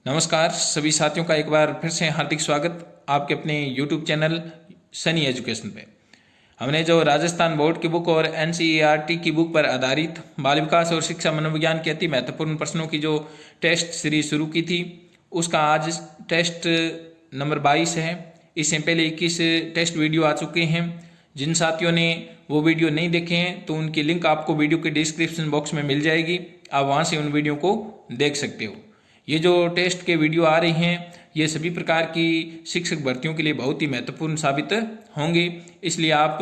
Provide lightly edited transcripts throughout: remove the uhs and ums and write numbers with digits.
नमस्कार सभी साथियों का एक बार फिर से हार्दिक स्वागत आपके अपने YouTube चैनल सनी एजुकेशन पे। हमने जो राजस्थान बोर्ड की बुक और NCERT की बुक पर आधारित बाल विकास और शिक्षा मनोविज्ञान के अति महत्वपूर्ण प्रश्नों की जो टेस्ट सीरीज शुरू की थी, उसका आज टेस्ट नंबर 22 है। इससे पहले 21 टेस्ट वीडियो आ चुके हैं। जिन साथियों ने वो वीडियो नहीं देखे हैं तो उनकी लिंक आपको वीडियो के डिस्क्रिप्शन बॉक्स में मिल जाएगी, आप वहाँ से उन वीडियो को देख सकते हो। ये जो टेस्ट के वीडियो आ रही हैं ये सभी प्रकार की शिक्षक भर्तियों के लिए बहुत ही महत्वपूर्ण साबित होंगे, इसलिए आप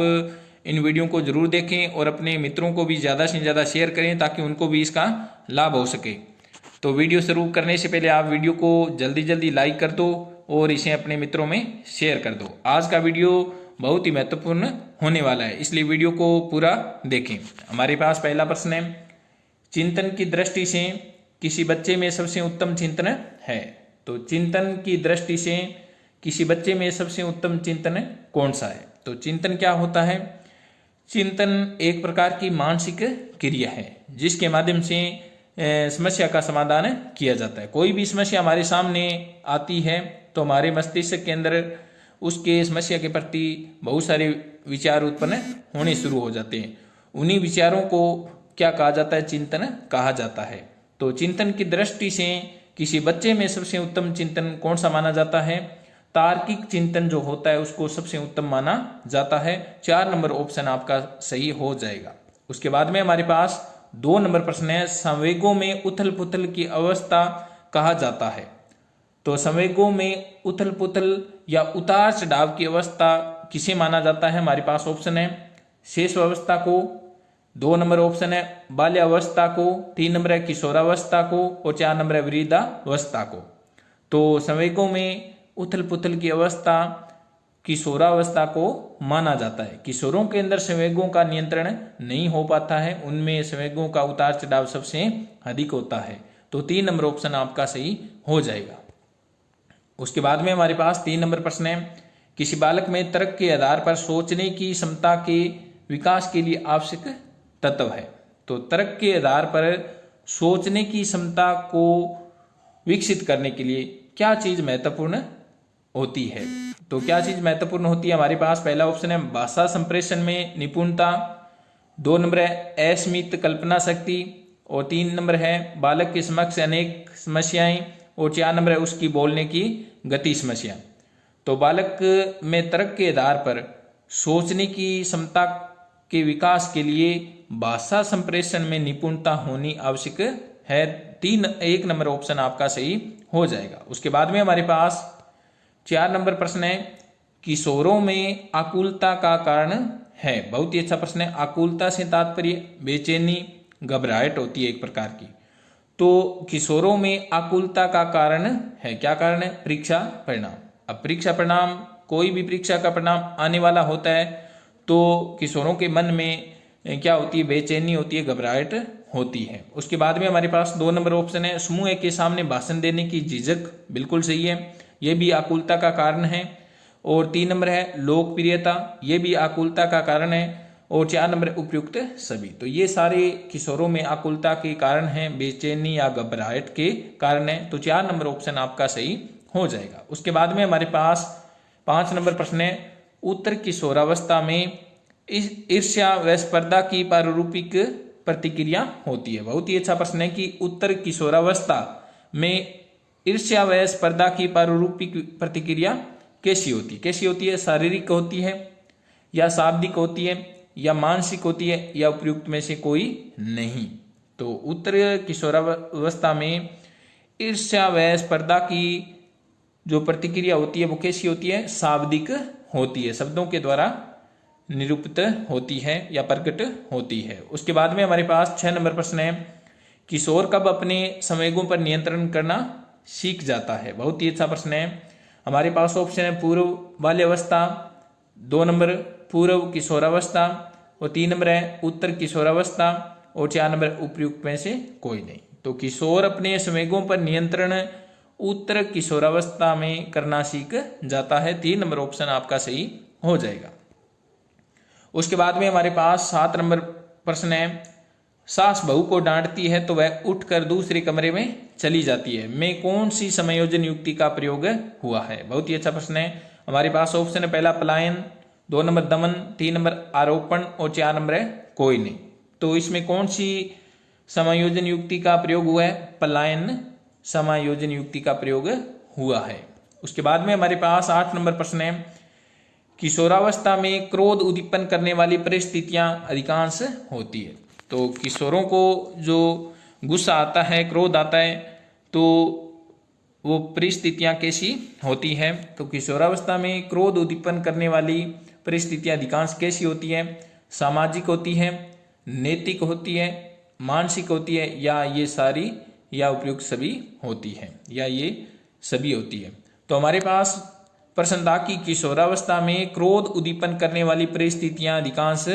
इन वीडियो को जरूर देखें और अपने मित्रों को भी ज़्यादा से ज़्यादा शेयर करें ताकि उनको भी इसका लाभ हो सके। तो वीडियो शुरू करने से पहले आप वीडियो को जल्दी जल्दी लाइक कर दो और इसे अपने मित्रों में शेयर कर दो। आज का वीडियो बहुत ही महत्वपूर्ण होने वाला है, इसलिए वीडियो को पूरा देखें। हमारे पास पहला प्रश्न है, चिंतन की दृष्टि से किसी बच्चे में सबसे उत्तम चिंतन है। तो चिंतन की दृष्टि से किसी बच्चे में सबसे उत्तम चिंतन कौन सा है? तो चिंतन क्या होता है? चिंतन एक प्रकार की मानसिक क्रिया है जिसके माध्यम से समस्या का समाधान किया जाता है। कोई भी समस्या हमारे सामने आती है तो हमारे मस्तिष्क के अंदर उसके समस्या के प्रति बहुत सारे विचार उत्पन्न होने शुरू हो जाते हैं। उन्हीं विचारों को क्या कहा जाता है? चिंतन कहा जाता है। तो चिंतन की दृष्टि से किसी बच्चे में सबसे उत्तम चिंतन कौन सा माना जाता है? तार्किक चिंतन जो होता है उसको सबसे उत्तम माना जाता है। 4 नंबर ऑप्शन आपका सही हो जाएगा। उसके बाद में हमारे पास 2 नंबर प्रश्न है, संवेगों में उथल पुथल की अवस्था कहा जाता है। तो संवेगों में उथल पुथल या उतार चढ़ाव की अवस्था किसे माना जाता है? हमारे पास ऑप्शन है शेष अवस्था को, 2 नंबर ऑप्शन है बाल्यावस्था को, 3 नंबर है किशोरावस्था को और 4 नंबर है वृद्धावस्था को। तो संवेगों में उथल पुथल की अवस्था किशोरावस्था को माना जाता है। किशोरों के अंदर संवेगों का नियंत्रण नहीं हो पाता है, उनमें संवेगों का उतार चढ़ाव सबसे अधिक होता है। तो 3 नंबर ऑप्शन आपका सही हो जाएगा। उसके बाद में हमारे पास 3 नंबर प्रश्न है, किसी बालक में तर्क के आधार पर सोचने की क्षमता के विकास के लिए आवश्यक तत्व है। तो तर्क के आधार पर सोचने की क्षमता को विकसित करने के लिए क्या चीज महत्वपूर्ण होती है? तो क्या चीज महत्वपूर्ण होती है? हमारे पास पहला ऑप्शन है भाषा संप्रेषण में निपुणता, 2 नंबर है असीमित कल्पना शक्ति और 3 नंबर है बालक के समक्ष अनेक समस्याएं और 4 नंबर है उसकी बोलने की गति समस्या। तो बालक में तर्क के आधार पर सोचने की क्षमता के विकास के लिए भाषा संप्रेषण में निपुणता होनी आवश्यक है। 1 नंबर ऑप्शन आपका सही हो जाएगा। उसके बाद में हमारे पास 4 नंबर प्रश्न है, किशोरों में आकुलता का कारण है। बहुत ही अच्छा प्रश्न है। आकुलता से तात्पर्य बेचैनी घबराहट होती है एक प्रकार की। तो किशोरों में आकुलता का कारण है, क्या कारण है? परीक्षा परिणाम। अब परीक्षा परिणाम, कोई भी परीक्षा का परिणाम आने वाला होता है तो किशोरों के मन में क्या होती है? बेचैनी होती है, घबराहट होती है। उसके बाद में हमारे पास 2 नंबर ऑप्शन है, समूह के सामने भाषण देने की झिझक, बिल्कुल सही है, यह भी आकुलता का कारण है। और 3 नंबर है लोकप्रियता, यह भी आकुलता का कारण है। और 4 नंबर उपयुक्त सभी। तो ये सारे किशोरों में आकुलता के कारण हैं, बेचैनी या घबराहट के कारण है। तो 4 नंबर ऑप्शन आपका सही हो जाएगा। उसके बाद में हमारे पास 5 नंबर प्रश्न है, उत्तर किशोरावस्था में ईर्ष्या व स्पर्धा की प्रारूपिक प्रतिक्रिया होती है। बहुत ही अच्छा प्रश्न है कि उत्तर किशोरावस्था में ईर्ष्या व स्पर्धा की प्रारूपिक प्रतिक्रिया कैसी होती है? कैसी होती है? शारीरिक होती है या शाब्दिक होती है या मानसिक होती है या उपयुक्त में से कोई नहीं? तो उत्तर किशोरावस्था में ईर्ष्या व स्पर्धा की जो प्रतिक्रिया होती है वो कैसी होती है? शाब्दिक होती है, शब्दों के द्वारा निरूपित होती है या प्रकट होती है। उसके बाद में हमारे पास 6 नंबर प्रश्न है, किशोर कब अपने संवेगों पर नियंत्रण करना सीख जाता है? बहुत ही अच्छा प्रश्न है। हमारे पास ऑप्शन है पूर्व बाल्यावस्था, 2 नंबर पूर्व किशोरावस्था और 3 नंबर है उत्तर किशोरावस्था और 4 नंबर उपयुक्त में से कोई नहीं। तो किशोर अपने संवेगों पर नियंत्रण उत्तर किशोरावस्था में करना सीख जाता है। 3 नंबर ऑप्शन आपका सही हो जाएगा। उसके बाद में हमारे पास 7 नंबर प्रश्न है, सास बहू को डांटती है तो वह उठकर दूसरे कमरे में चली जाती है में कौन सी समायोजन युक्ति का प्रयोग हुआ है? बहुत ही अच्छा प्रश्न है। हमारे पास ऑप्शन है पहला पलायन, 2 नंबर दमन, 3 नंबर आरोपण और 4 नंबर है कोई नहीं। तो इसमें कौन सी समायोजन युक्ति का प्रयोग हुआ है? पलायन समायोजन युक्ति का प्रयोग हुआ है। उसके बाद में हमारे पास 8 नंबर प्रश्न है, किशोरावस्था में क्रोध उद्दीपन करने वाली परिस्थितियां अधिकांश होती है। तो किशोरों को जो गुस्सा आता है, क्रोध आता है, तो वो परिस्थितियां कैसी होती है? तो किशोरावस्था में क्रोध उद्दीपन करने वाली परिस्थितियां अधिकांश कैसी होती है? सामाजिक होती है, नैतिक होती है, मानसिक होती है, या ये सारी या उपयुक्त सभी होती है, या ये सभी होती है। तो हमारे पास प्रश्न था कि किशोरावस्था में क्रोध उद्दीपन करने वाली परिस्थितियां अधिकांश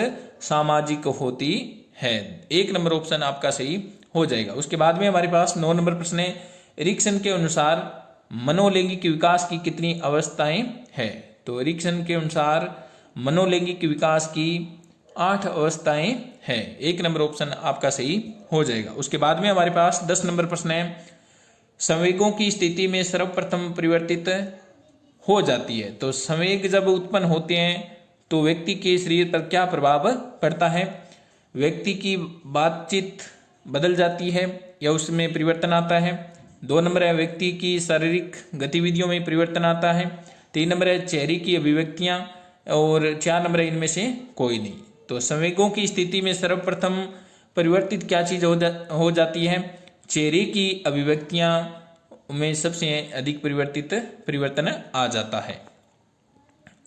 सामाजिक होती है। 1 नंबर ऑप्शन आपका सही हो जाएगा। उसके बाद में हमारे पास 9 नंबर प्रश्न है, एरिक्सन के अनुसार मनोलैंगिक विकास की कितनी अवस्थाएं है? तो एरिक्सन के अनुसार मनोलैंगिक विकास की 8 अवस्थाएं है। 1 नंबर ऑप्शन आपका सही हो जाएगा। उसके बाद में हमारे पास 10 नंबर प्रश्न है, संवेगों की स्थिति में सर्वप्रथम परिवर्तित हो जाती है। तो संवेग जब उत्पन्न होते हैं तो व्यक्ति के शरीर पर क्या प्रभाव पड़ता है? व्यक्ति की बातचीत बदल जाती है या उसमें परिवर्तन आता है। 2 नंबर है व्यक्ति की शारीरिक गतिविधियों में परिवर्तन आता है। 3 नंबर है चेहरे की अभिव्यक्तियां, और 4 नंबर है इनमें से कोई नहीं। तो संवेगों की स्थिति में सर्वप्रथम परिवर्तित क्या चीज हो जाती है? चेहरे की अभिव्यक्तियां में सबसे अधिक परिवर्तन आ जाता है।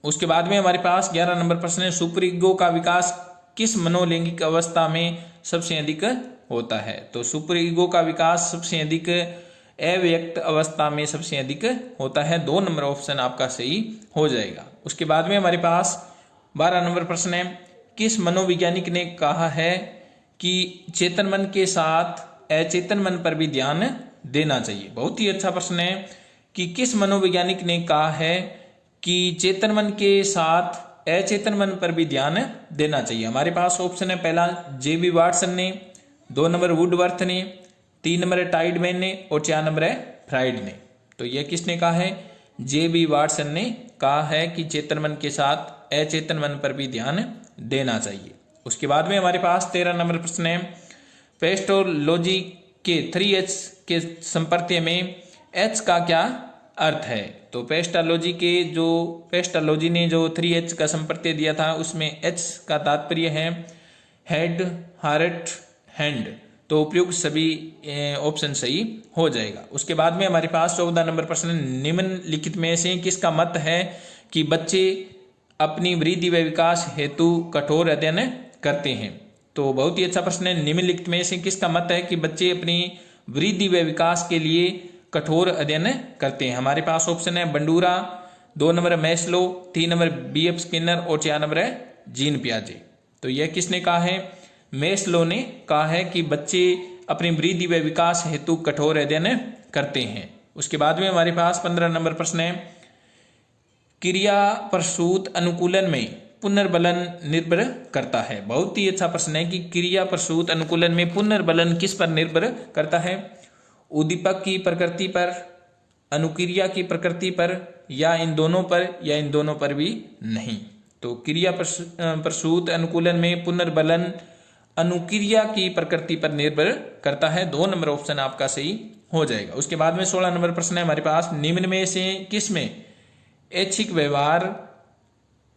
उसके बाद में हमारे पास 11 नंबर प्रश्न है, सुपर ईगो का विकास किस मनोलैंगिक अवस्था में सबसे अधिक होता है? तो सुपर ईगो का विकास सबसे अधिक अव्यक्त अवस्था में सबसे अधिक होता है। 2 नंबर ऑप्शन आपका सही हो जाएगा। उसके बाद में हमारे पास 12 नंबर प्रश्न है, किस मनोवैज्ञानिक ने कहा है कि चेतन मन के साथ अचेतन मन पर भी ध्यान देना चाहिए? बहुत ही अच्छा प्रश्न है कि किस मनोवैज्ञानिक ने कहा है कि चेतन मन के साथ अचेतन मन पर भी ध्यान देना चाहिए? हमारे पास ऑप्शन है पहला जेबी वाटसन ने, 2 नंबर वुडवर्थ ने, 3 नंबर है टाइडमैन ने, और 4 नंबर है फ्राइड ने। तो यह किसने कहा है? जेबी वाटसन ने कहा है कि चेतन मन के साथ अचेतन मन पर भी ध्यान देना चाहिए। उसके बाद में हमारे पास 13 नंबर प्रश्न है, पेस्टोलॉजी के 3H के संपर्क में H का क्या अर्थ है? तो पेस्टोलॉजी ने जो 3H का संपर्क दिया था उसमें H का तात्पर्य है हेड, हार्ट, हैंड। तो उपयुक्त सभी ऑप्शन सही हो जाएगा। उसके बाद में हमारे पास 14 नंबर प्रश्न, निम्नलिखित में से किसका मत है कि बच्चे अपनी वृद्धि व विकास हेतु कठोर अध्ययन करते हैं? तो बहुत ही अच्छा प्रश्न है, निम्नलिखित में से किसका मत है कि बच्चे अपनी वृद्धि व विकास के लिए कठोर अध्ययन करते हैं? हमारे पास ऑप्शन है Bandura, 2 number Maslow, 3 number BF Skinner, और 4 नंबर है जीन पियाजे। तो यह किसने कहा है? मैस्लो ने कहा है कि बच्चे अपनी वृद्धि व विकास हेतु कठोर अध्ययन करते हैं। उसके बाद में हमारे पास 15 नंबर प्रश्न है, क्रिया प्रसूत अनुकूलन में पुनर्बलन निर्भर करता है? बहुत ही अच्छा प्रश्न है कि क्रिया प्रसूत अनुकूलन में पुनर्बलन किस पर निर्भर करता है? उद्दीपक की प्रकृति पर, अनुक्रिया की प्रकृति पर, या इन दोनों पर, या इन दोनों पर भी नहीं। तो क्रिया प्रसूत अनुकूलन में पुनर्बलन अनुक्रिया की प्रकृति पर निर्भर करता है। 2 नंबर ऑप्शन आपका सही हो जाएगा। उसके बाद में 16 नंबर प्रश्न है हमारे पास, निम्न में से किसमें ऐच्छिक व्यवहार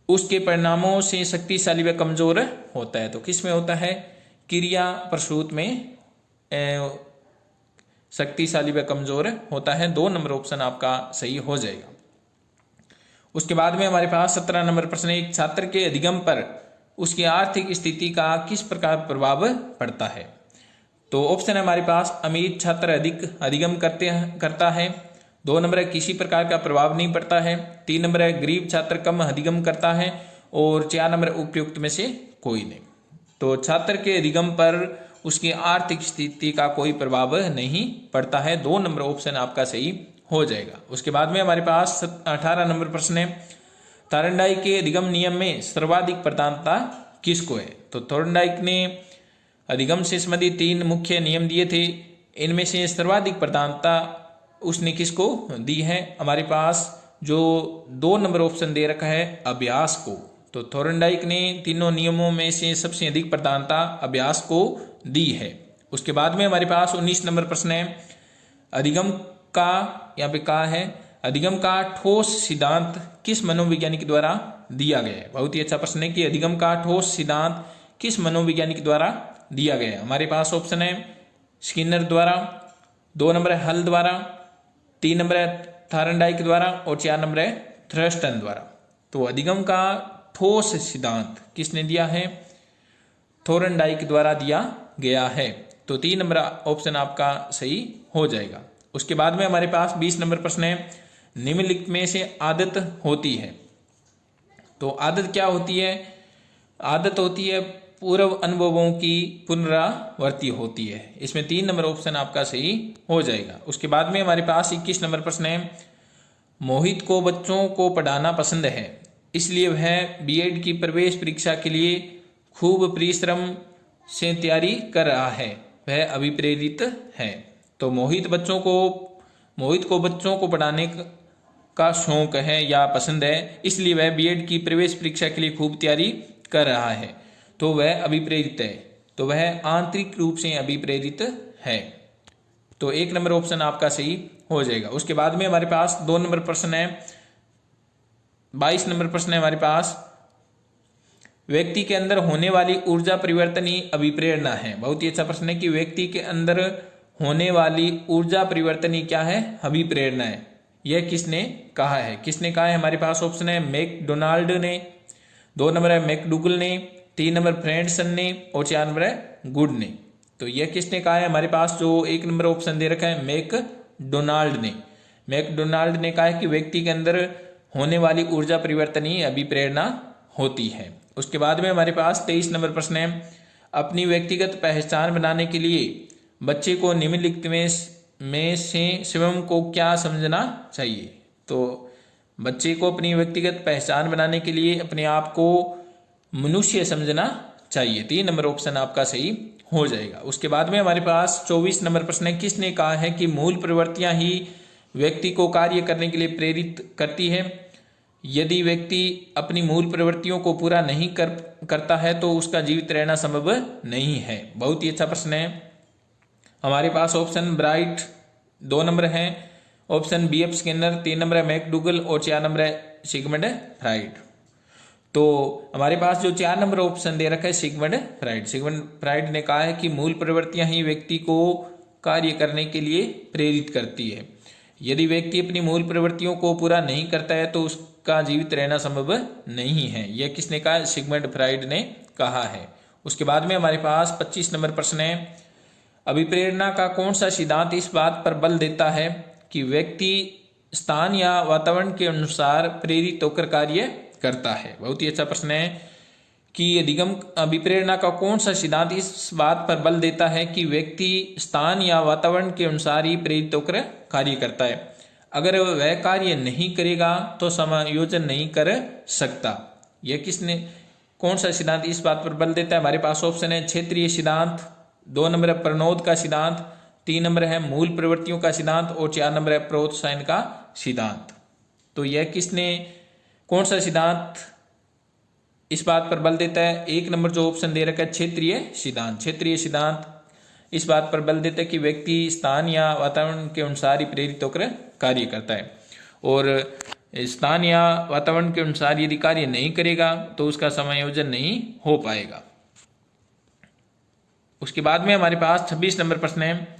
उसके परिणामों से शक्तिशाली व कमजोर होता है? तो किसमें होता है? क्रिया प्रसूत में शक्तिशाली व कमजोर होता है। 2 नंबर ऑप्शन आपका सही हो जाएगा। उसके बाद में हमारे पास 17 नंबर प्रश्न, एक छात्र के अधिगम पर उसकी आर्थिक स्थिति का किस प्रकार प्रभाव पड़ता है? तो ऑप्शन है हमारे पास, अमीर छात्र अधिक अधिगम करता है। 2 नंबर है किसी प्रकार का प्रभाव नहीं पड़ता है। 3 नंबर है गरीब छात्र कम अधिगम करता है, और 4 नंबर उपयुक्त में से कोई नहीं। तो छात्र के अधिगम पर उसकी आर्थिक स्थिति का कोई प्रभाव नहीं पड़ता है। 2 नंबर ऑप्शन आपका सही हो जाएगा। उसके बाद में हमारे पास 18 नंबर प्रश्न है, थॉर्नडाइक के अधिगम नियम में सर्वाधिक प्रधानता किसको है? तो थॉर्नडाइक ने अधिगम से संबंधित 3 मुख्य नियम दिए थे, इनमें से सर्वाधिक प्रधानता उसने किसको दी है? हमारे पास जो 2 नंबर ऑप्शन दे रखा है अभ्यास को। तो थॉर्नडाइक ने तीनों नियमों में से सबसे अधिक प्रधानता अभ्यास को दी है। उसके बाद में हमारे पास 19 नंबर प्रश्न है, अधिगम का, यहाँ पे का है, अधिगम का ठोस सिद्धांत किस मनोवैज्ञानिक द्वारा दिया गया है? बहुत ही अच्छा प्रश्न है कि अधिगम का ठोस सिद्धांत किस मनोवैज्ञानिक द्वारा दिया गया है? हमारे पास ऑप्शन है स्किनर द्वारा, 2 नंबर है हल द्वारा, 3 नंबर है थॉर्नडाइक द्वारा और 4 नंबर है थ्रस्टन द्वारा। तो अधिगम का ठोस सिद्धांत किसने दिया है? थॉर्नडाइक द्वारा दिया गया है। तो 3 नंबर ऑप्शन आपका सही हो जाएगा। उसके बाद में हमारे पास 20 नंबर प्रश्न है, निम्नलिखित में से आदत होती है। तो आदत क्या होती है? आदत होती है पूर्व अनुभवों की पुनरावृत्ति होती है। इसमें 3 नंबर ऑप्शन आपका सही हो जाएगा। उसके बाद में हमारे पास 21 नंबर प्रश्न है, मोहित को बच्चों को पढ़ाना पसंद है, इसलिए वह बीएड की प्रवेश परीक्षा के लिए खूब परिश्रम से तैयारी कर रहा है, वह अभिप्रेरित है। तो मोहित को बच्चों को पढ़ाने का शौक है या पसंद है, इसलिए वह बीएड की प्रवेश परीक्षा के लिए खूब तैयारी कर रहा है, तो वह अभिप्रेरित है। तो वह आंतरिक रूप से अभिप्रेरित है। तो 1 नंबर ऑप्शन आपका सही हो जाएगा। उसके बाद में हमारे पास 2 नंबर प्रश्न है, 22 नंबर प्रश्न है हमारे पास, व्यक्ति के अंदर होने वाली ऊर्जा परिवर्तन ही अभिप्रेरणा है। बहुत ही अच्छा प्रश्न है कि व्यक्ति के अंदर होने वाली ऊर्जा परिवर्तन ही क्या है? अभिप्रेरणा है। यह किसने कहा है? किसने कहा है? हमारे पास ऑप्शन है मैकडोनाल्ड ने, 2 नंबर है मैकडूगल ने, 3 नंबर फ्रेंडसन ने और 4 नंबर है गुड ने। तो यह किसने कहा है? हमारे पास जो 1 नंबर ऑप्शन दे रखा है मैकडोनाल्ड ने। मैकडोनाल्ड ने कहा है कि व्यक्ति के अंदर होने वाली ऊर्जा परिवर्तन ही अभिप्रेरणा होती है। उसके बाद में हमारे पास 23 नंबर प्रश्न है, अपनी व्यक्तिगत पहचान बनाने के लिए बच्चे को निम्नलिखित में से स्वयं को क्या समझना चाहिए? तो बच्चे को अपनी व्यक्तिगत पहचान बनाने के लिए अपने आप को मनुष्य समझना चाहिए। 3 नंबर ऑप्शन आपका सही हो जाएगा। उसके बाद में हमारे पास 24 नंबर प्रश्न है, किसने कहा है कि मूल प्रवृत्तियां ही व्यक्ति को कार्य करने के लिए प्रेरित करती है? यदि व्यक्ति अपनी मूल प्रवृत्तियों को पूरा नहीं करता है तो उसका जीवित रहना संभव नहीं है। बहुत ही अच्छा प्रश्न है। हमारे पास ऑप्शन ब्राइट 2 नंबर है, ऑप्शन बीएफ स्किनर 3 नंबर है मैकडूगल और 4 नंबर है सिगमंड फ्राइड। तो हमारे पास जो 4 नंबर ऑप्शन दे रखा है सिगमंड फ्राइड ने कहा है कि मूल प्रवृत्तियां ही व्यक्ति को कार्य करने के लिए प्रेरित करती है। यदि व्यक्ति अपनी मूल प्रवृत्तियों को पूरा नहीं करता है तो उसका जीवित रहना संभव नहीं है। यह किसने कहा? सिगमंड फ्राइड ने कहा है। उसके बाद में हमारे पास 25 नंबर प्रश्न है, अभिप्रेरणा का कौन सा सिद्धांत इस बात पर बल देता है कि व्यक्ति स्थान या वातावरण के अनुसार प्रेरित होकर कार्य करता है? बहुत ही अच्छा प्रश्न है कि अधिगम अभिप्रेरणा का कौन सा सिद्धांत इस बात पर बल देता है कि व्यक्ति स्थान या वातावरण के अनुसार ही प्रेरित होकर कार्य करता है। अगर वह कार्य नहीं करेगा तो समायोजन नहीं कर सकता। यह कौन सा सिद्धांत इस बात पर बल देता है? हमारे पास ऑप्शन है क्षेत्रीय सिद्धांत, 2 नंबर है प्रणोद का सिद्धांत, 3 नंबर है मूल प्रवृत्तियों का सिद्धांत और 4 नंबर है प्रोत्साहन का सिद्धांत। तो यह कौन सा सिद्धांत इस बात पर बल देता है? 1 नंबर जो ऑप्शन दे रखा है क्षेत्रीय सिद्धांत इस बात पर बल देता है कि व्यक्ति स्थान या वातावरण के अनुसार ही प्रेरित होकर कार्य करता है, और स्थान या वातावरण के अनुसार यदि कार्य नहीं करेगा तो उसका समायोजन नहीं हो पाएगा। उसके बाद में हमारे पास 26 नंबर प्रश्न है,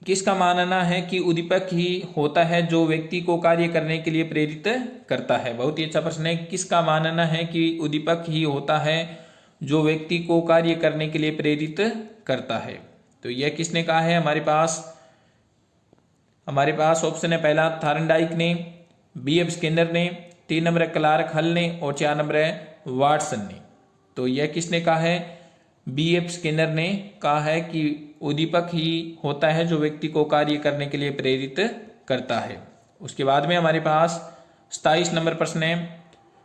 किसका मानना है कि उद्दीपक ही होता है जो व्यक्ति को कार्य करने के लिए प्रेरित करता है? बहुत ही अच्छा प्रश्न है। किसका मानना है कि उद्दीपक ही होता है जो व्यक्ति को कार्य करने के लिए प्रेरित करता है? तो यह किसने कहा है? हमारे पास ऑप्शन है पहला थॉर्नडाइक ने, बीएफ स्किनर ने, 3 नंबर है क्लार्क हल ने और 4 नंबर है वाटसन ने। तो यह किसने कहा है? बीएफ स्किनर ने कहा है कि उद्दीपक ही होता है जो व्यक्ति को कार्य करने के लिए प्रेरित करता है। उसके बाद में हमारे पास 27 नंबर प्रश्न है,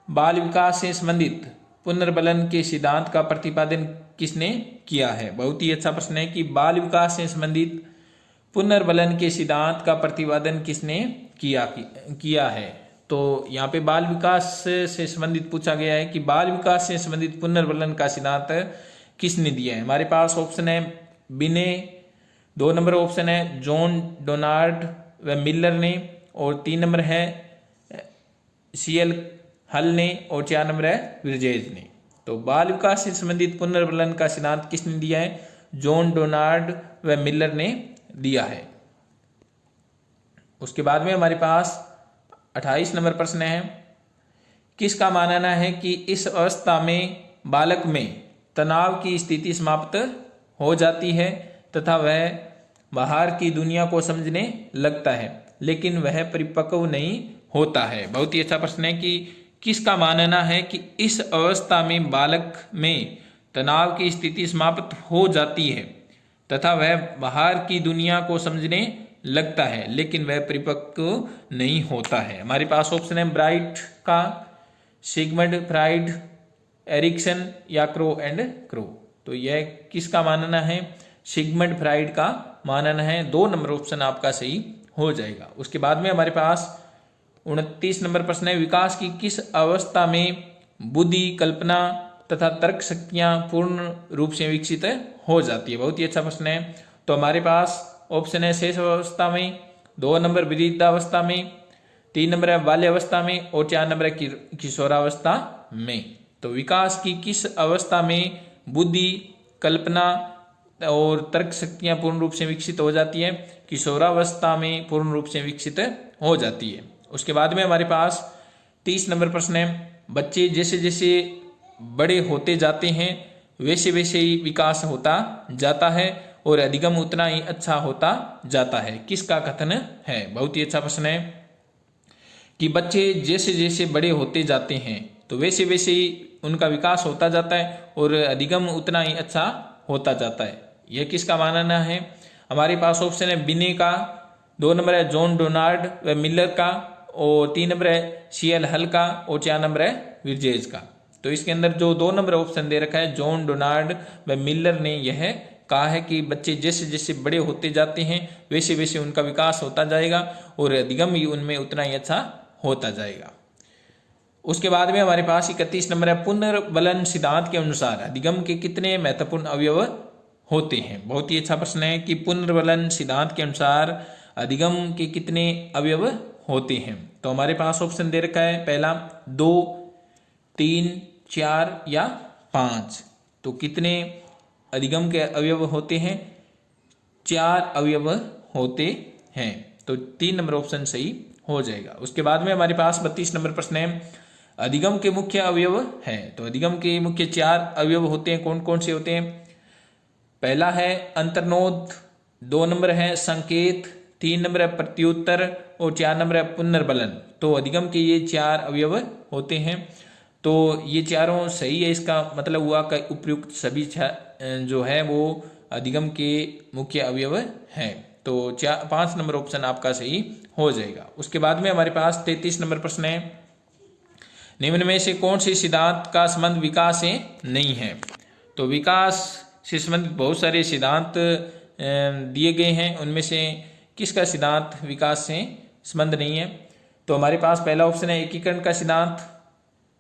बाल विकास से संबंधित पुनर्बलन के सिद्धांत का प्रतिपादन किसने किया है? बहुत ही अच्छा प्रश्न है कि बाल विकास से संबंधित पुनर्बलन के सिद्धांत का प्रतिपादन किसने किया है? तो यहाँ पे बाल विकास से संबंधित पूछा गया है कि बाल विकास से संबंधित पुनर्बलन का सिद्धांत किसने दिया है? हमारे पास ऑप्शन है बिने, 2 नंबर ऑप्शन है जॉन डोनाल्ड व मिलर ने, और 3 नंबर है सीएल हल ने, और 4 नंबर है विर्जेज ने। तो बाल विकास से संबंधित पुनर्बलन का सिद्धांत किसने दिया है? जॉन डोनाल्ड व मिलर ने दिया है। उसके बाद में हमारे पास 28 नंबर प्रश्न है, किसका मानना है कि इस अवस्था में बालक में तनाव की स्थिति समाप्त हो जाती है तथा वह बाहर की दुनिया को समझने लगता है, लेकिन वह परिपक्व नहीं होता है? बहुत ही अच्छा प्रश्न है कि किसका मानना है कि इस अवस्था में बालक में तनाव की स्थिति समाप्त हो जाती है तथा वह बाहर की दुनिया को समझने लगता है, लेकिन वह परिपक्व नहीं होता है? हमारे पास ऑप्शन है ब्राइट का, सिगमंड फ्राइड, एरिक्सन या क्रो एंड क्रो। तो यह किसका मानना है? सिगमंड फ्राइड का मानना है। 2 नंबर ऑप्शन आपका सही हो जाएगा। उसके बाद में हमारे पास 29 नंबर प्रश्न है, विकास की किस अवस्था में बुद्धि, कल्पना तथा तर्क शक्तियां पूर्ण रूप से विकसित हो जाती है? बहुत ही अच्छा प्रश्न है। तो हमारे पास ऑप्शन है शेष अवस्था में, 2 नंबर वृद्धावस्था में, 3 नंबर है बाल्यावस्था में, और 4 नंबर है किशोरावस्था में। तो विकास की किस अवस्था में बुद्धि, कल्पना और तर्क शक्तियां पूर्ण रूप से विकसित हो जाती है? किशोरावस्था में पूर्ण रूप से विकसित हो जाती है। उसके बाद में हमारे पास 30 नंबर प्रश्न है, बच्चे जैसे जैसे बड़े होते जाते हैं वैसे वैसे ही विकास होता जाता है और अधिगम उतना ही अच्छा होता जाता है? किसका कथन है? बहुत ही अच्छा प्रश्न है कि बच्चे जैसे जैसे बड़े होते जाते हैं तो वैसे वैसे ही उनका विकास होता जाता है और अधिगम उतना ही अच्छा होता जाता है। यह किसका मानना है? हमारे पास ऑप्शन है बिने का, 2 नंबर है जॉन डोनाल्ड व मिलर का, और 3 नंबर है सीएल हल का, और 4 नंबर है विर्जेज का। तो इसके अंदर जो 2 नंबर ऑप्शन दे रखा है जॉन डोनाल्ड व मिलर ने यह कहा है कि बच्चे जैसे जैसे बड़े होते जाते हैं वैसे वैसे उनका विकास होता जाएगा और अधिगम भी उनमें उतना ही अच्छा होता जाएगा। उसके बाद में हमारे पास 31 नंबर है, पुनर्बलन सिद्धांत के अनुसार अधिगम के कितने महत्वपूर्ण अवयव होते हैं? बहुत ही अच्छा प्रश्न है कि पुनर्बलन सिद्धांत के अनुसार अधिगम के कितने अवयव होते हैं? तो हमारे पास ऑप्शन दे रखा है पहला 2, 3, 4 या 5। तो कितने अधिगम के अवयव होते हैं? 4 अवयव होते हैं। तो 3 नंबर ऑप्शन सही हो जाएगा। उसके बाद में हमारे पास 32 नंबर प्रश्न है, अधिगम के मुख्य अवयव है। तो अधिगम के मुख्य 4 अवयव होते हैं। कौन कौन से होते हैं? पहला है अंतर्नोद, 2 नंबर है संकेत, 3 नंबर है प्रत्युत्तर, और 4 नंबर है पुनर्बलन। तो अधिगम के ये 4 अवयव होते हैं। तो ये चारों सही है। इसका मतलब हुआ कि उपयुक्त सभी जो है वो अधिगम के मुख्य अवयव हैं। तो 5 नंबर ऑप्शन आपका सही हो जाएगा। उसके बाद में हमारे पास 33 नंबर प्रश्न है, निम्न में से कौन से सिद्धांत का संबंध विकास से नहीं है? तो विकास से संबंधित बहुत सारे सिद्धांत दिए गए हैं, उनमें से किसका सिद्धांत विकास से संबंध नहीं है? तो हमारे पास पहला ऑप्शन है एकीकरण का सिद्धांत,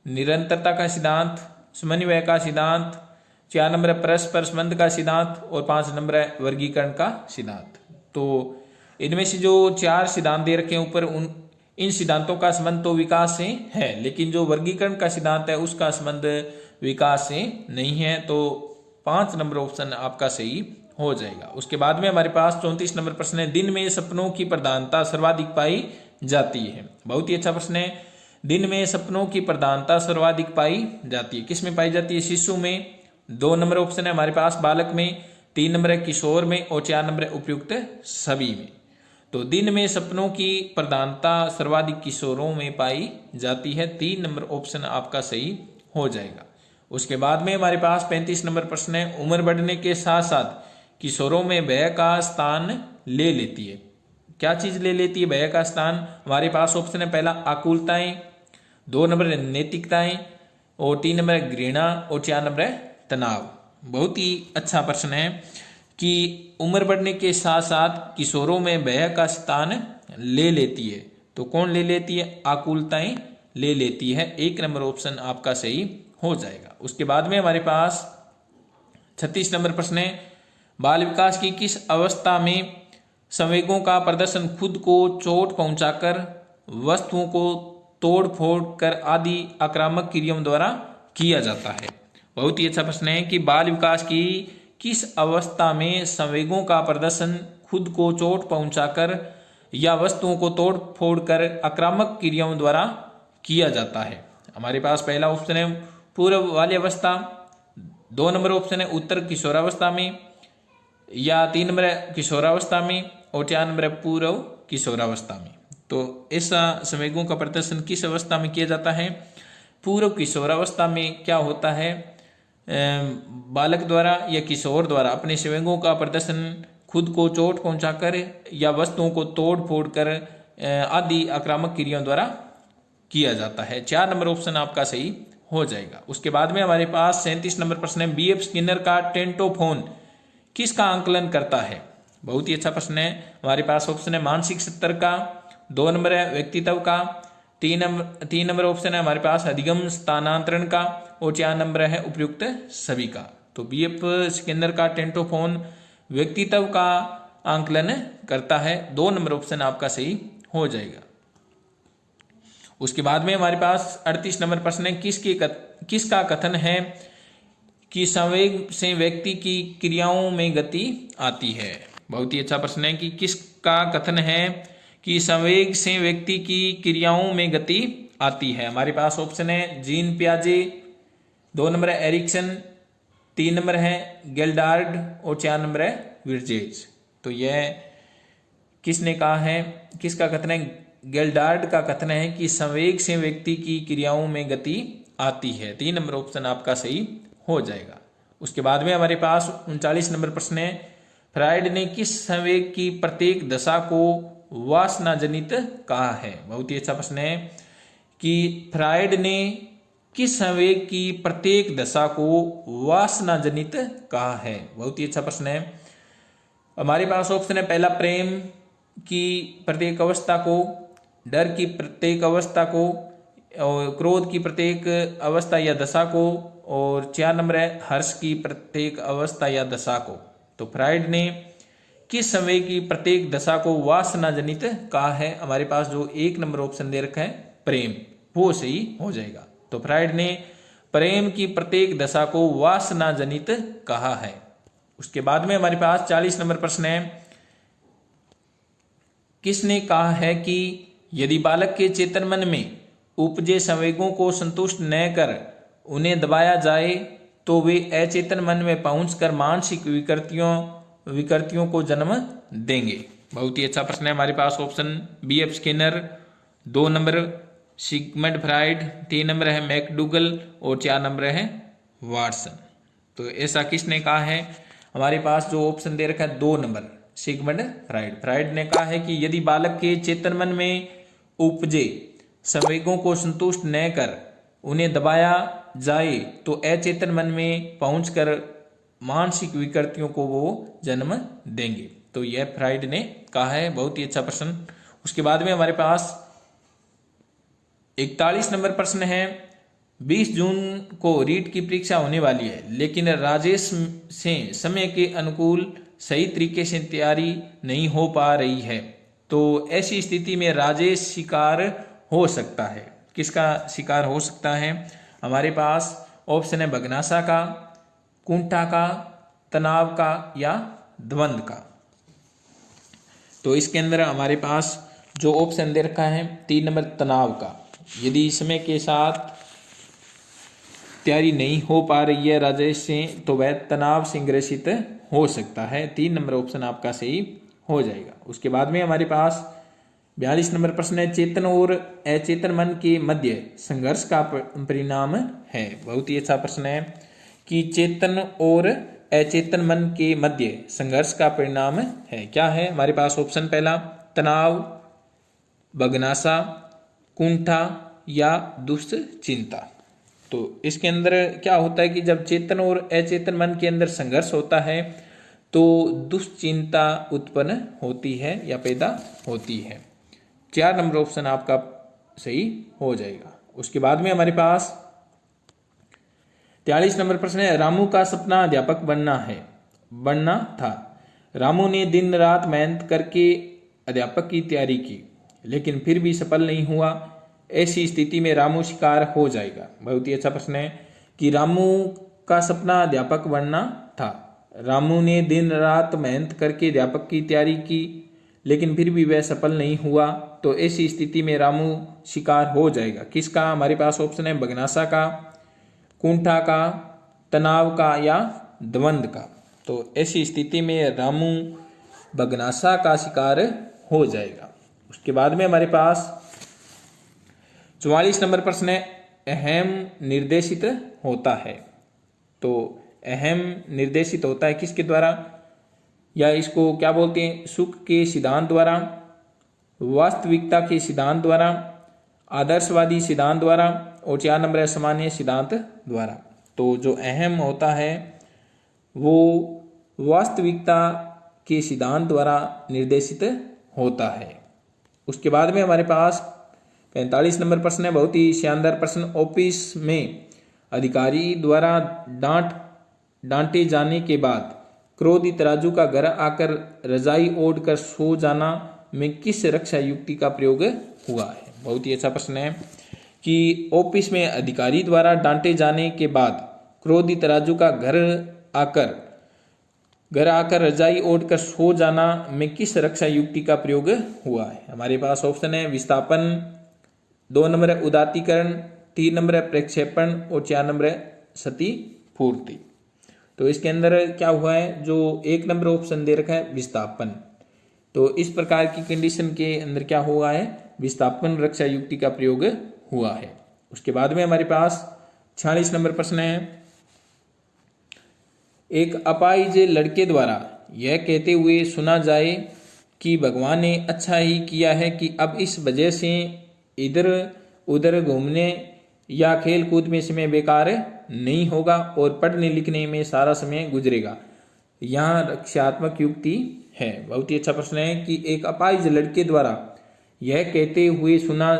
निरंतरता का सिद्धांत, समन्वय का सिद्धांत, 4 नंबर है परस्पर संबंध का सिद्धांत, और 5 नंबर है वर्गीकरण का सिद्धांत। तो इनमें से जो 4 सिद्धांत दे रखे हैं ऊपर, इन सिद्धांतों का संबंध तो विकास से है, लेकिन जो वर्गीकरण का सिद्धांत है उसका संबंध विकास से नहीं है। तो 5 नंबर ऑप्शन आपका सही हो जाएगा। उसके बाद में हमारे पास 34 नंबर प्रश्न है, दिन में सपनों की प्रधानता सर्वाधिक पाई जाती है। बहुत ही अच्छा प्रश्न है। दिन में सपनों की प्रधानता सर्वाधिक पाई जाती है, किसमें पाई जाती है? शिशु में। 2 नंबर ऑप्शन है हमारे पास बालक में, 3 नंबर है किशोर में, और 4 नंबर है उपयुक्त सभी में। तो दिन में सपनों की प्रधानता सर्वाधिक किशोरों में पाई जाती है। 3 नंबर ऑप्शन आपका सही हो जाएगा। उसके बाद में हमारे पास 35 नंबर प्रश्न है, उम्र बढ़ने के साथ साथ किशोरों में भय का स्थान ले लेती है। क्या चीज ले लेती है भय का स्थान? हमारे पास ऑप्शन है पहला आकुलताएं, 2 नंबर है नैतिकताएं, और 3 नंबर है घृणा और 4 नंबर है तनाव। बहुत ही अच्छा प्रश्न है कि उम्र बढ़ने के साथ साथ किशोरों में भय का स्थान ले लेती है। तो कौन ले लेती है? आकुलताएं ले लेती है। 1 नंबर ऑप्शन आपका सही हो जाएगा। उसके बाद में हमारे पास 36 नंबर प्रश्न है, बाल विकास की किस अवस्था में संवेगों का प्रदर्शन खुद को चोट पहुंचाकर, वस्तुओं को तोड़ फोड़ कर आदि आक्रामक क्रियाओं द्वारा किया जाता है? बहुत ही अच्छा प्रश्न है कि बाल विकास की किस अवस्था में संवेगों का प्रदर्शन खुद को चोट पहुंचाकर या वस्तुओं को तोड़ फोड़ कर आक्रामक क्रियाओं द्वारा किया जाता है? हमारे पास पहला ऑप्शन है पूर्व वाली अवस्था, 2 नंबर ऑप्शन है उत्तर किशोरावस्था में, या 3 नंबर है किशोरावस्था में, और 4 नंबर है पूर्व किशोरावस्था में। तो ऐसा संवेगों का प्रदर्शन किस अवस्था में किया जाता है? पूर्व किशोरावस्था में क्या होता है, बालक द्वारा या किशोर द्वारा अपने संवेगों का प्रदर्शन खुद को चोट पहुंचाकर या वस्तुओं को तोड़ फोड़ कर आदि आक्रामक क्रियाओं द्वारा किया जाता है। 4 नंबर ऑप्शन आपका सही हो जाएगा। उसके बाद में हमारे पास 37 नंबर प्रश्न है, बीएफ स्किनर का टेंटोफोन किसका आंकलन करता है? बहुत ही अच्छा प्रश्न है। हमारे पास ऑप्शन है मानसिक स्तर का, 2 नंबर है व्यक्तित्व का, 3 नंबर ऑप्शन है हमारे पास अधिगम स्थानांतरण का, और 4 नंबर है उपयुक्त सभी का। तो बीएफ स्किनर का टेंटोफोन व्यक्तित्व का आंकलन करता है। 2 नंबर ऑप्शन आपका सही हो जाएगा। उसके बाद में हमारे पास 38 नंबर प्रश्न है, किसका कथन है कि संवेग से व्यक्ति की क्रियाओं में गति आती है? बहुत ही अच्छा प्रश्न है कि किसका कथन है कि संवेग से व्यक्ति की क्रियाओं में गति आती है? हमारे पास ऑप्शन है जीन पियाजे, 2 नंबर है एरिक्सन, 3 नंबर है गेल्डार्ड, और 4 नंबर है विर्जेज। तो यह किसने कहा है, किसका कथन है? गेल्डार्ड का कथन है कि संवेग से व्यक्ति की क्रियाओं में गति आती है। 3 नंबर ऑप्शन आपका सही हो जाएगा। उसके बाद में हमारे पास 39 नंबर प्रश्न है, फ्रायड ने किस संवेग की प्रत्येक दशा को वासना जनित कहा है? बहुत ही अच्छा प्रश्न है कि फ्रायड ने किस संवेग की प्रत्येक दशा को वासना जनित कहा है? बहुत ही अच्छा प्रश्न है। हमारे पास ऑप्शन है पहला प्रेम की प्रत्येक अवस्था को, डर की प्रत्येक अवस्था को, और क्रोध की प्रत्येक अवस्था या दशा को, और 4 नंबर है हर्ष की प्रत्येक अवस्था या दशा को। तो फ्रायड ने किस संवेग की प्रत्येक दशा को वासना जनित कहा है? हमारे पास जो 1 नंबर ऑप्शन दे रखा है प्रेम, वो सही हो जाएगा। तो फ्रायड ने प्रेम की प्रत्येक दशा को वासना जनित कहा है। उसके बाद में हमारे पास 40 नंबर प्रश्न है, किसने कहा है कि यदि बालक के चेतन मन में उपजे संवेगों को संतुष्ट न कर उन्हें दबाया जाए तो वे अचेतन मन में पहुंचकर मानसिक विकृतियों को जन्म देंगे? बहुत ही अच्छा प्रश्न है। हमारे पास option B F Skinner, 2 number Sigmund Freud, 3 number है मैकडूगल, और 4 नंबर है वाटसन। तो ऐसा किसने कहा है? हमारे पास जो ऑप्शन दे रखा है 2 नंबर सिगमंड फ्रायड। फ्रायड ने कहा है कि यदि बालक के चेतन मन में उपजे संवेगों को संतुष्ट न कर उन्हें दबाया जाए तो अचेतन मन में पहुंचकर मानसिक विकृतियों को वो जन्म देंगे। तो यह फ्रायड ने कहा है। बहुत ही अच्छा प्रश्न। उसके बाद में हमारे पास 41 नंबर प्रश्न है, 20 जून को रीट की परीक्षा होने वाली है लेकिन राजेश से समय के अनुकूल सही तरीके से तैयारी नहीं हो पा रही है, तो ऐसी स्थिति में राजेश शिकार हो सकता है। किसका शिकार हो सकता है? हमारे पास ऑप्शन है बगनासा का, कुंठा का, तनाव का, या द्वंद का। तो इसके अंदर हमारे पास जो ऑप्शन दे रखा है 3 नंबर तनाव का। यदि समय के साथ तैयारी नहीं हो पा रही है राजेश से तो वह तनाव से ग्रसित हो सकता है। 3 नंबर ऑप्शन आपका सही हो जाएगा। उसके बाद में हमारे पास 42 नंबर प्रश्न है, चेतन और अचेतन मन के मध्य संघर्ष का परिणाम है। बहुत ही अच्छा प्रश्न है कि चेतन और अचेतन मन के मध्य संघर्ष का परिणाम है। क्या है? हमारे पास ऑप्शन पहला तनाव, बगनासा, कुंठा, या दुष्चिंता। तो तो इसके अंदर क्या होता है कि जब चेतन और अचेतन मन के अंदर संघर्ष होता है तो दुश्चिंता उत्पन्न होती है या पैदा होती है। 4 नंबर ऑप्शन आपका सही हो जाएगा। उसके बाद में हमारे पास 43 नंबर प्रश्न है, रामू का सपना अध्यापक बनना था। रामू ने दिन रात मेहनत करके अध्यापक की तैयारी की, लेकिन फिर भी सफल नहीं हुआ। ऐसी स्थिति में रामू शिकार हो जाएगा। बहुत ही अच्छा प्रश्न है कि रामू का सपना अध्यापक बनना था। रामू ने दिन रात मेहनत करके अध्यापक की तैयारी की, लेकिन फिर भी वह सफल नहीं हुआ। तो ऐसी स्थिति में रामू शिकार हो जाएगा। किसका? हमारे पास ऑप्शन है बगनासा का, कुंठा का, तनाव का या द्वंद्व का। तो ऐसी स्थिति में रामू बगनासा का शिकार हो जाएगा। उसके बाद में हमारे पास 44 नंबर प्रश्न है, अहम निर्देशित होता है। तो अहम निर्देशित होता है किसके द्वारा, या इसको क्या बोलते हैं? सुख के सिद्धांत द्वारा, वास्तविकता के सिद्धांत द्वारा, आदर्शवादी सिद्धांत द्वारा, और 4 नंबर है सामान्य सिद्धांत द्वारा। तो जो अहम होता है वो वास्तविकता के सिद्धांत द्वारा निर्देशित होता है। उसके बाद में हमारे पास 45 नंबर प्रश्न है, बहुत ही शानदार प्रश्न। ऑफिस में अधिकारी द्वारा डांटे जाने के बाद क्रोधित राजू का घर आकर रजाई ओढ़ कर सो जाना में किस रक्षा युक्ति का प्रयोग हुआ है? बहुत ही अच्छा प्रश्न है कि ऑफिस में अधिकारी द्वारा डांटे जाने के बाद क्रोधित राजू का घर आकर रजाई ओढ़कर सो जाना में किस रक्षा युक्ति का प्रयोग हुआ है? हमारे पास ऑप्शन है विस्थापन, 2 नंबर है उदात्तीकरण, 3 नंबर है प्रक्षेपण और 4 नंबर है सती पूर्ति। तो इसके अंदर क्या हुआ है, जो 1 नंबर ऑप्शन दे रखा है विस्थापन। तो इस प्रकार की कंडीशन के अंदर क्या हुआ है, विस्थापन रक्षा युक्ति का प्रयोग हुआ है। उसके बाद में हमारे पास 46 नंबर प्रश्न है, एक अपाहिज लड़के द्वारा यह कहते हुए सुना जाए कि भगवान ने अच्छा ही किया है कि अब इस वजह से इधर उधर घूमने या खेल कूद में समय बेकार नहीं होगा और पढ़ने लिखने में सारा समय गुजरेगा। यहाँ रक्षात्मक युक्ति है। बहुत ही अच्छा प्रश्न है कि एक अपाहिज लड़के द्वारा यह कहते हुए सुना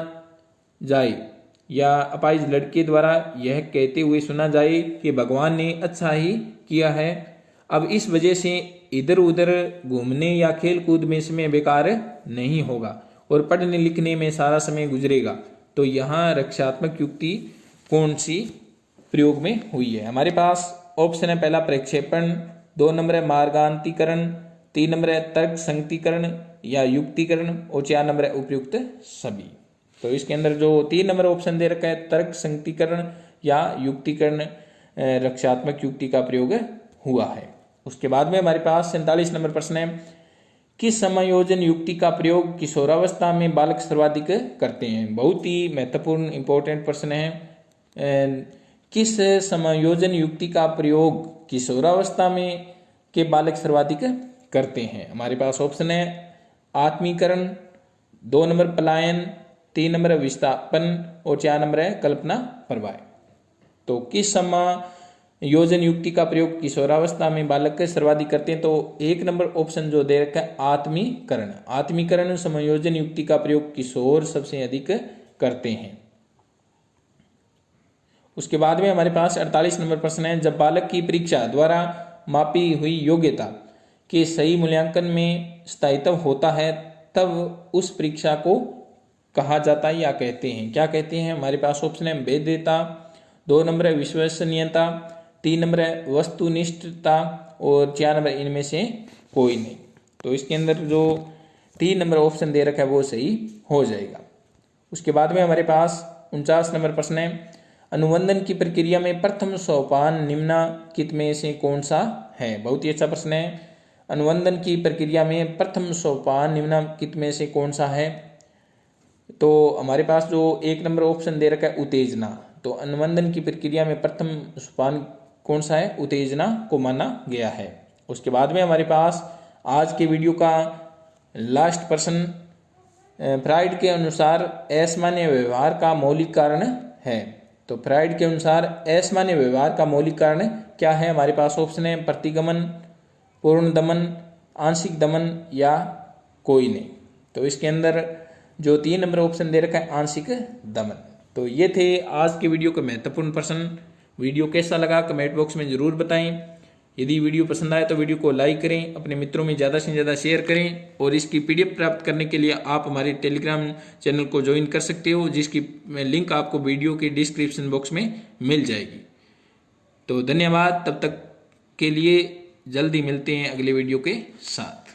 जाए, या अपाहिज लड़के द्वारा यह कहते हुए सुना जाए कि भगवान ने अच्छा ही किया है, अब इस वजह से इधर उधर घूमने या खेल कूद में समय बेकार नहीं होगा और पढ़ने लिखने में सारा समय गुजरेगा। तो यहाँ रक्षात्मक युक्ति कौन सी प्रयोग में हुई है? हमारे पास ऑप्शन है पहला प्रक्षेपण, 2 नंबर है मार्गांतीकरण, 3 नंबर है तर्क संगतीकरण या युक्तिकरण और 4 नंबर है उपयुक्त सभी। तो इसके अंदर जो 3 नंबर ऑप्शन दे रखा है तर्क संगतीकरण या युक्तिकरण रक्षात्मक युक्ति का प्रयोग हुआ है। उसके बाद में हमारे पास 47 नंबर प्रश्न है, किस समायोजन युक्ति का प्रयोग किशोरावस्था में बालक सर्वाधिक करते हैं? बहुत ही महत्वपूर्ण इंपॉर्टेंट प्रश्न है। किस समायोजन युक्ति का प्रयोग किशोरावस्था में के बालक सर्वाधिक करते हैं? हमारे पास ऑप्शन है आत्मीकरण, 2 नंबर पलायन, 3 नंबर है विस्थापन और 4 नंबर है कल्पना प्रवाह। तो किस समायोजन युक्ति का प्रयोग किशोरावस्था में बालक सर्वाधिक करते हैं? तो 1 नंबर ऑप्शन जो दे रखा है आत्मीकरण। आत्मीकरण समायोजन युक्ति का प्रयोग किशोर सबसे अधिक करते हैं। उसके बाद में हमारे पास 48 नंबर प्रश्न है, जब बालक की परीक्षा द्वारा मापी हुई योग्यता के सही मूल्यांकन में स्थायित्व होता है तब उस परीक्षा को कहा जाता है या कहते हैं? क्या कहते हैं? हमारे पास ऑप्शन है वैधता, 2 नंबर है विश्वसनीयता, 3 नंबर है वस्तुनिष्ठता और 4 नंबर इनमें से कोई नहीं। तो इसके अंदर जो 3 नंबर ऑप्शन दे रखा है वो सही हो जाएगा। उसके बाद में हमारे पास 49 नंबर प्रश्न है, अनुबंधन की प्रक्रिया में प्रथम सोपान निम्नलिखित में से कौन सा है? बहुत ही अच्छा प्रश्न है। अनुबंधन की प्रक्रिया में प्रथम सोपान निम्नलिखित में से कौन सा है? तो हमारे पास जो 1 नंबर ऑप्शन दे रखा है उत्तेजना। तो अनुबंधन की प्रक्रिया में प्रथम सोपान कौन सा है? उत्तेजना को माना गया है। उसके बाद में हमारे पास आज के वीडियो का लास्ट प्रश्न, फ्राइड के अनुसार असामान्य व्यवहार का मौलिक कारण है। तो फ्राइड के अनुसार असामान्य व्यवहार का मौलिक कारण क्या है? हमारे पास ऑप्शन है प्रतिगमन, पूर्ण दमन, आंशिक दमन या कोई नहीं। तो इसके अंदर जो 3 नंबर ऑप्शन दे रखा है आंशिक दमन। तो ये थे आज के वीडियो के महत्वपूर्ण प्रश्न। वीडियो कैसा लगा कमेंट बॉक्स में जरूर बताएं। यदि वीडियो पसंद आए तो वीडियो को लाइक करें, अपने मित्रों में ज़्यादा से ज़्यादा शेयर करें और इसकी PDF प्राप्त करने के लिए आप हमारे टेलीग्राम चैनल को ज्वाइन कर सकते हो, जिसकी लिंक आपको वीडियो के डिस्क्रिप्शन बॉक्स में मिल जाएगी। तो धन्यवाद, तब तक के लिए जल्दी मिलते हैं अगले वीडियो के साथ।